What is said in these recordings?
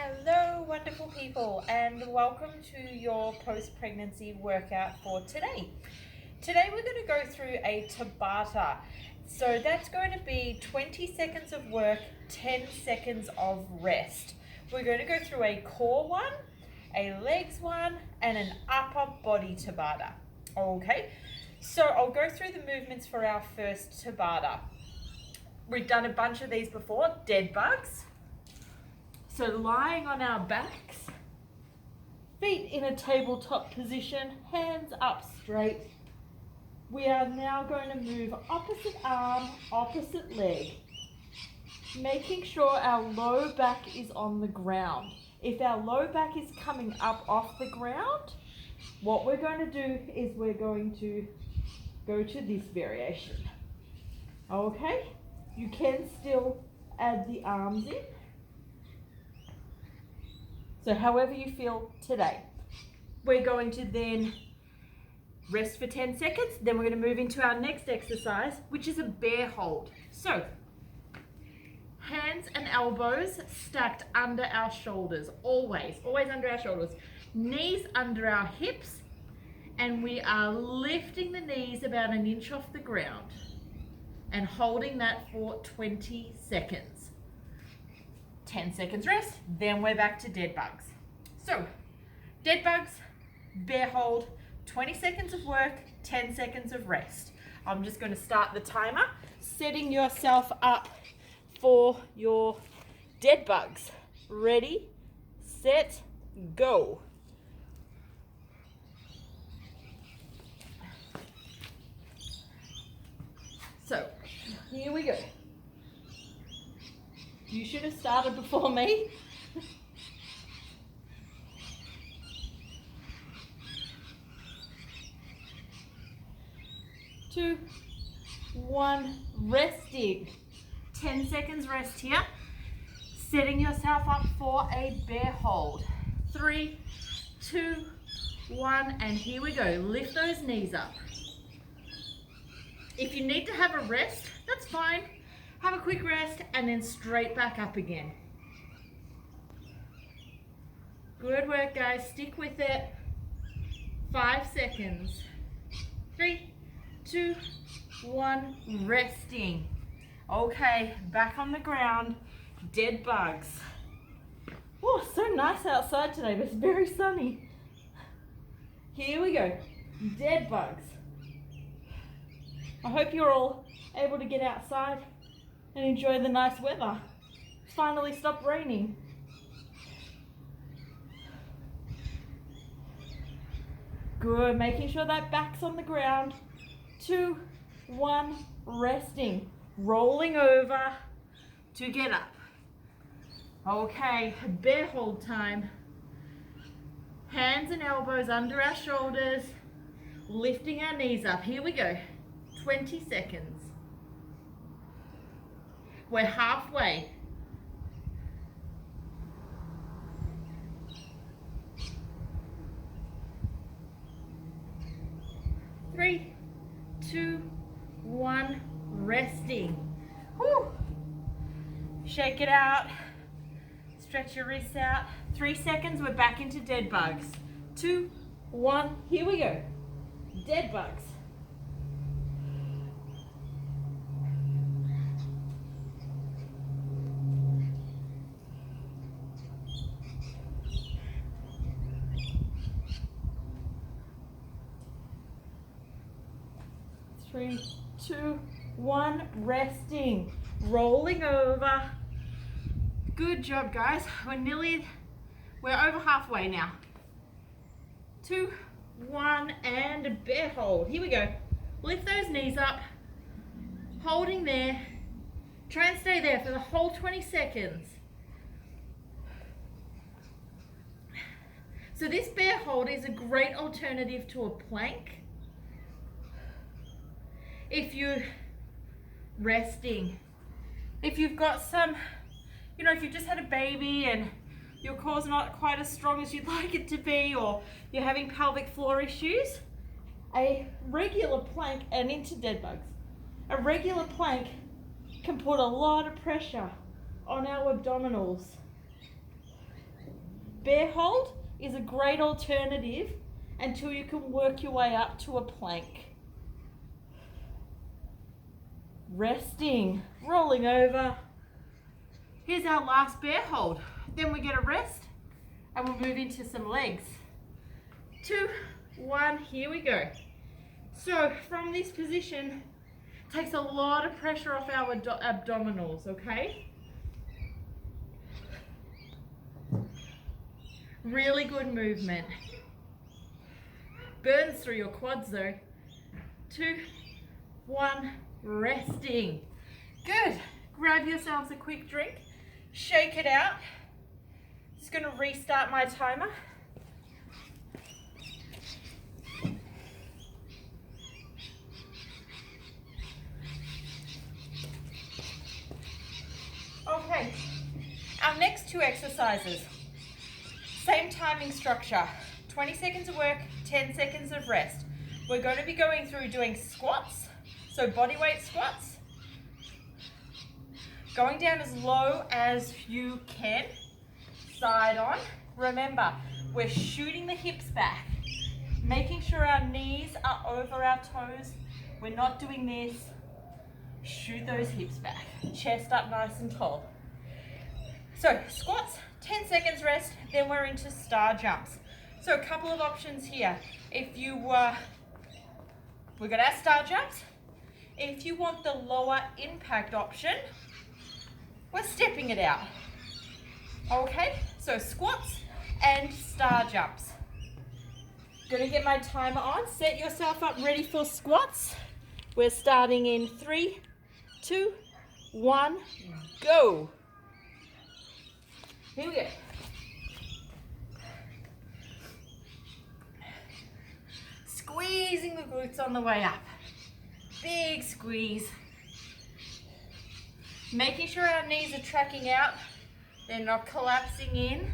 Hello, wonderful people, and welcome to your post-pregnancy workout for today. Today we're going to go through a Tabata. So that's going to be 20 seconds of work, 10 seconds of rest. We're going to go through a core one, a legs one, and an upper body Tabata. Okay, so I'll go through the movements for our first Tabata. We've done a bunch of these before, dead bugs. So lying on our backs, feet in a tabletop position, hands up straight. We are now going to move opposite arm, opposite leg, making sure our low back is on the ground. If our low back is coming up off the ground, what we're going to do is we're going to go to this variation. Okay, you can still add the arms in. So however you feel today. We're going to then rest for 10 seconds. Then we're going to move into our next exercise, which is a bear hold. So hands and elbows stacked under our shoulders, always under our shoulders. Knees under our hips, and we are lifting the knees about an inch off the ground and holding that for 20 seconds. 10 seconds rest, then we're back to dead bugs. So, dead bugs, bear hold, 20 seconds of work, 10 seconds of rest. I'm just going to start the timer, setting yourself up for your dead bugs. Ready, set, go. So, here we go. You should have started before me. 2, 1, resting. 10 seconds rest here. Setting yourself up for a bear hold. 3, 2, 1, and here we go. Lift those knees up. If you need to have a rest, that's fine. Have a quick rest and then straight back up again. Good work, guys. Stick with it. 5 seconds. 3, 2, 1, resting. Okay, back on the ground. Dead bugs. Oh, so nice outside today, but it's very sunny. Here we go. Dead bugs. I hope you're all able to get outside and enjoy the nice weather. It's finally stopped raining. Good, making sure that back's on the ground. 2, 1, resting. Rolling over to get up. Okay, bear hold time. Hands and elbows under our shoulders, lifting our knees up. Here we go. 20 seconds. We're halfway. Three, 2, 1, resting. Whew. Shake it out. Stretch your wrists out. 3 seconds, we're back into dead bugs. 2, 1, here we go. Dead bugs. Three, 2, 1, resting. Rolling over. Good job, guys. We're over halfway now. 2, 1, and bear hold. Here we go. Lift those knees up. Holding there. Try and stay there for the whole 20 seconds. So this bear hold is a great alternative to a plank. If you're resting, if you've got some, if you've just had a baby and your core's not quite as strong as you'd like it to be, or you're having pelvic floor issues, a regular plank, and into dead bugs, a regular plank can put a lot of pressure on our abdominals. Bear hold is a great alternative until you can work your way up to a plank. Resting, rolling over. Here's our last bear hold. Then we get a rest and we'll move into some legs. 2, 1, here we go. So from this position, takes a lot of pressure off our abdominals, okay? Really good movement. Burns through your quads though. 2, 1, resting. Good. Grab yourselves a quick drink. Shake it out. Just going to restart my timer. Okay, our next 2 exercises, same timing structure, 20 seconds of work, 10 seconds of rest. We're going to be going through doing squats, so body weight squats, going down as low as you can, side on. Remember, we're shooting the hips back, making sure our knees are over our toes. We're not doing this. Shoot those hips back, chest up nice and tall. So squats, 10 seconds rest, then we're into star jumps. So a couple of options here. If you, we got our star jumps. If you want the lower impact option, we're stepping it out. Okay, so squats and star jumps. Gonna get my timer on, set yourself up ready for squats. We're starting in 3, 2, 1, go. Here we go. Squeezing the glutes on the way up. Big squeeze. Making sure our knees are tracking out. They're not collapsing in.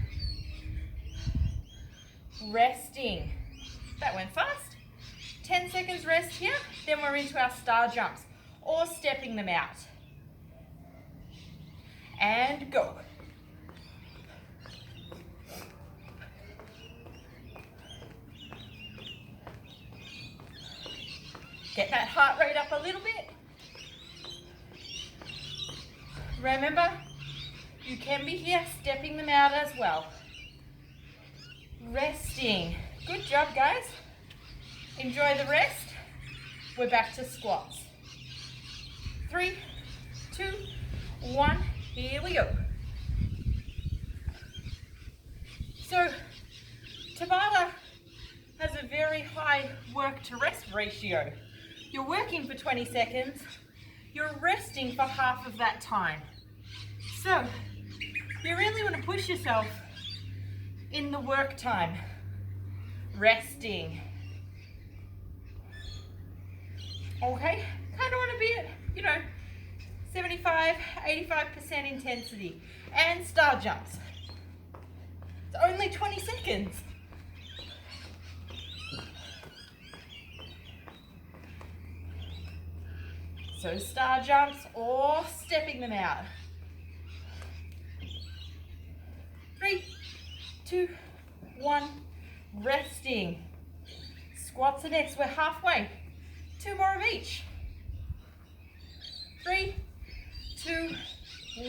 Resting. That went fast. 10 seconds rest here. Then we're into our star jumps or stepping them out. And go. Get that heart rate up a little bit. Remember, you can be here stepping them out as well. Resting. Good job, guys. Enjoy the rest. We're back to squats. 3, 2, 1, here we go. So, Tabata has a very high work to rest ratio. You're working for 20 seconds, you're resting for half of that time. So, you really want to push yourself in the work time. Resting. Okay, kind of want to be at, 75, 85% intensity. And star jumps. It's only 20 seconds. So star jumps or stepping them out. 3, 2, 1, resting. Squats are next, we're halfway. 2 more of each. 3, 2,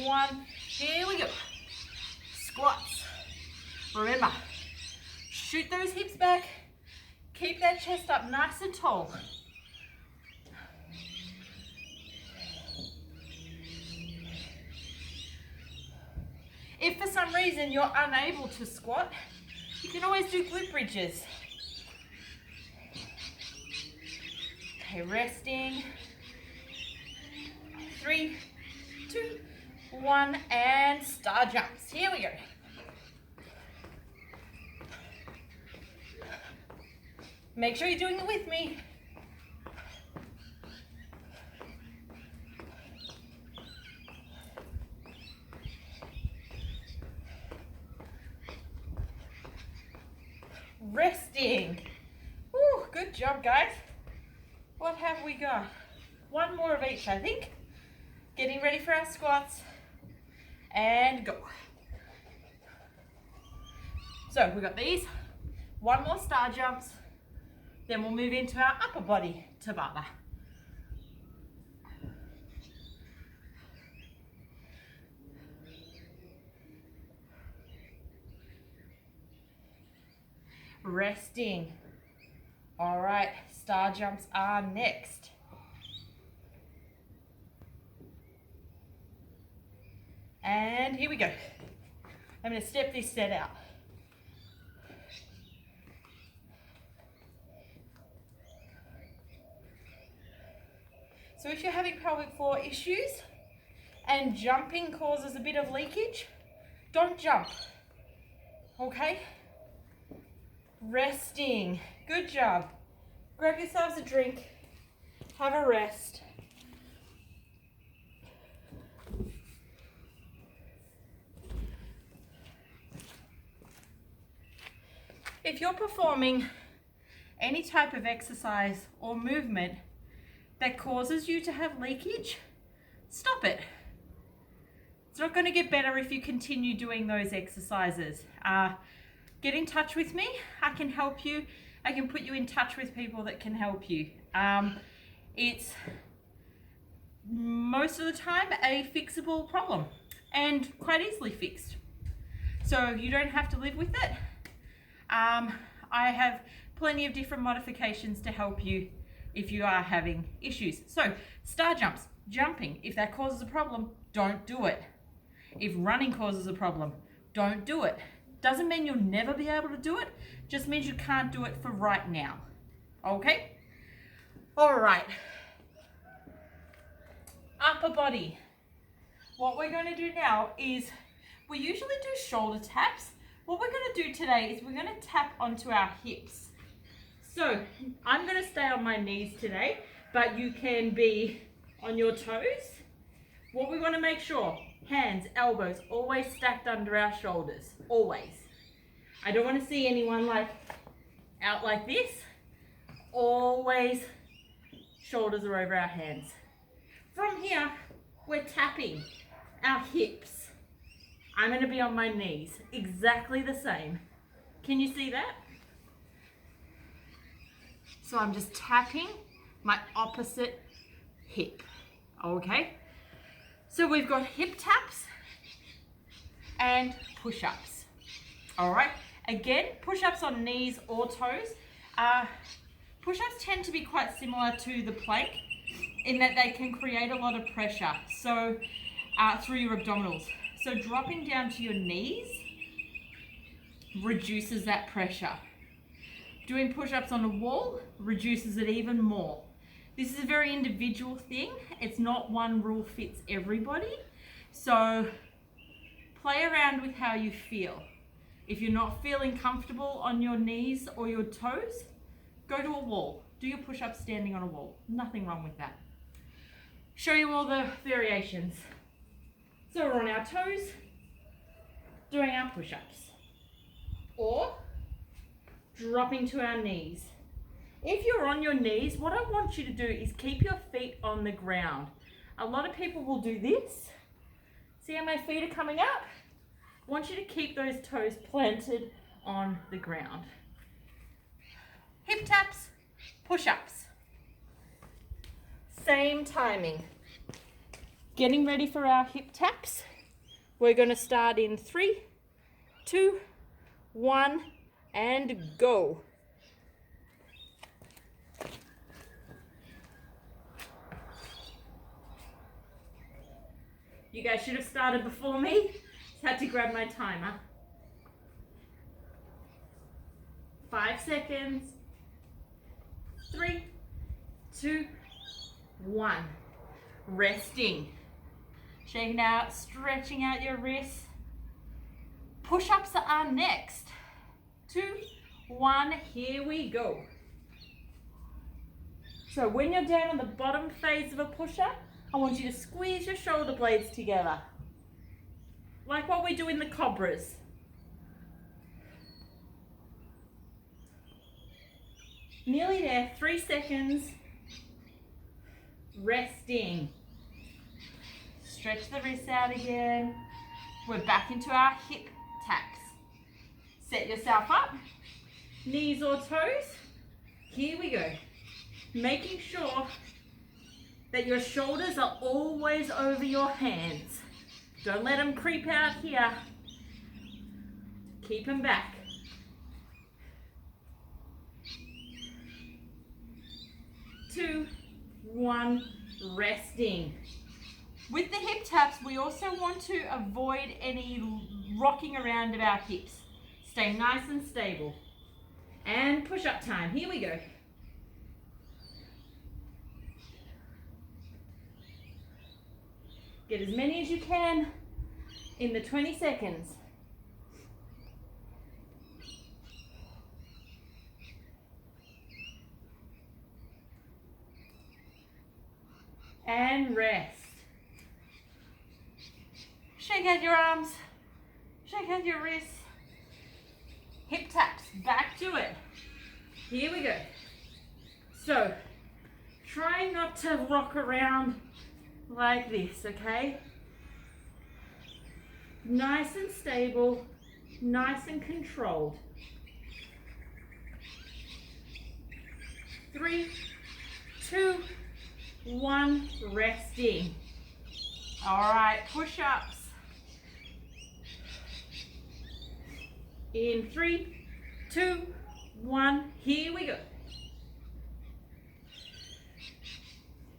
1, here we go. Squats. Remember, shoot those hips back. Keep that chest up nice and tall. If for some reason you're unable to squat, you can always do glute bridges. Okay, resting. 3, 2, 1, and star jumps. Here we go. Make sure you're doing it with me. Resting. Woo, good job, guys. What have we got? 1 more of each, I think. Getting ready for our squats. And go. So we've got these, one more star jumps, then we'll move into our upper body Tabata. Resting. All right, star jumps are next. And here we go. I'm going to step this set out. So if you're having pelvic floor issues and jumping causes a bit of leakage, don't jump, okay? Resting, good job. Grab yourselves a drink, have a rest. If you're performing any type of exercise or movement that causes you to have leakage, stop it. It's not going to get better if you continue doing those exercises. Get in touch with me. I can help you. I can put you in touch with people that can help you. It's most of the time a fixable problem and quite easily fixed. So you don't have to live with it. I have plenty of different modifications to help you if you are having issues. So star jumps, jumping, if that causes a problem, don't do it. If running causes a problem, don't do it. Doesn't mean you'll never be able to do it, just means you can't do it for right now. Okay? All right. Upper body. What we're going to do now is, we usually do shoulder taps. What we're going to do today is we're going to tap onto our hips. So I'm going to stay on my knees today, but you can be on your toes. What we want to make sure, hands, elbows, always stacked under our shoulders, always. I don't want to see anyone like out like this. Always shoulders are over our hands. From here, we're tapping our hips. I'm going to be on my knees, exactly the same. Can you see that? So I'm just tapping my opposite hip, okay? So we've got hip taps and push-ups, all right? Again, push-ups on knees or toes. Push-ups tend to be quite similar to the plank in that they can create a lot of pressure so through your abdominals. So dropping down to your knees reduces that pressure. Doing push-ups on a wall reduces it even more. This is a very individual thing. It's not one rule fits everybody. So play around with how you feel. If you're not feeling comfortable on your knees or your toes, go to a wall. Do your push-ups standing on a wall. Nothing wrong with that. Show you all the variations. So we're on our toes, doing our push-ups. Or dropping to our knees. If you're on your knees, what I want you to do is keep your feet on the ground. A lot of people will do this. See how my feet are coming up? I want you to keep those toes planted on the ground. Hip taps, push-ups. Same timing. Getting ready for our hip taps. We're going to start in 3, 2, 1, and go. You guys should have started before me. Just had to grab my timer. 5 seconds. 3, 2, 1. Resting. Shaking out, stretching out your wrists. Push-ups are next. 2, 1, here we go. So when you're down on the bottom phase of a push-up, I want you to squeeze your shoulder blades together. Like what we do in the cobras. Nearly there, 3 seconds. Resting. Stretch the wrists out again. We're back into our hip taps. Set yourself up, knees or toes. Here we go. Making sure that your shoulders are always over your hands. Don't let them creep out here. Keep them back. 2, 1, resting. With the hip taps, we also want to avoid any rocking around of our hips. Stay nice and stable. And push-up time. Here we go. Get as many as you can in the 20 seconds. And rest. Shake out your arms, shake out your wrists. Hip taps, back to it. Here we go. So, try not to rock around like this, okay? Nice and stable, nice and controlled. 3, 2, 1, resting. All right, push-ups. In 3, 2, 1, here we go.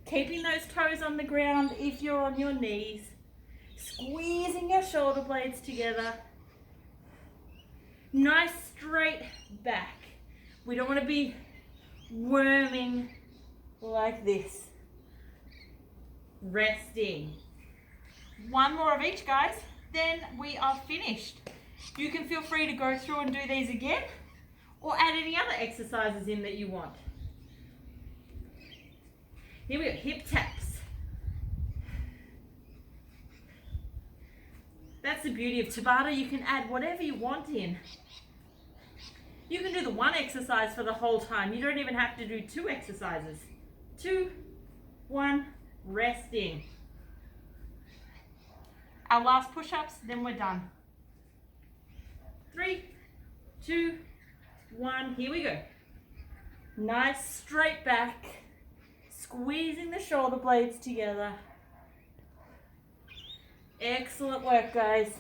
Keeping those toes on the ground if you're on your knees. Squeezing your shoulder blades together. Nice straight back. We don't want to be worming like this. Resting. One more of each, guys, then we are finished. You can feel free to go through and do these again or add any other exercises in that you want. Here we go, hip taps. That's the beauty of Tabata. You can add whatever you want in. You can do the one exercise for the whole time. You don't even have to do 2 exercises. 2, 1, resting. Our last push-ups, then we're done. 3, 2, 1, here we go. Nice straight back, squeezing the shoulder blades together. Excellent work, guys.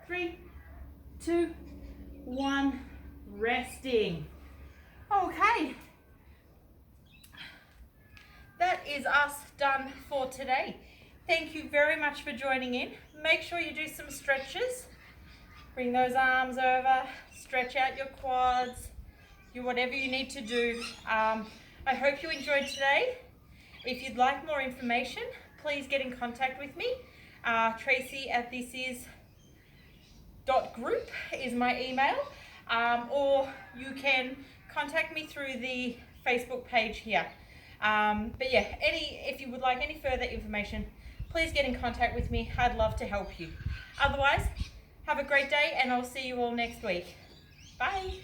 Three, 2, 1, resting. Okay. That is us done for today. Thank you very much for joining in. Make sure you do some stretches. Bring those arms over, stretch out your quads, do whatever you need to do. I hope you enjoyed today. If you'd like more information, please get in contact with me. Tracy@thisis.group is my email, or you can contact me through the Facebook page here. But yeah, if you would like any further information, please get in contact with me. I'd love to help you. Otherwise, have a great day and I'll see you all next week. Bye.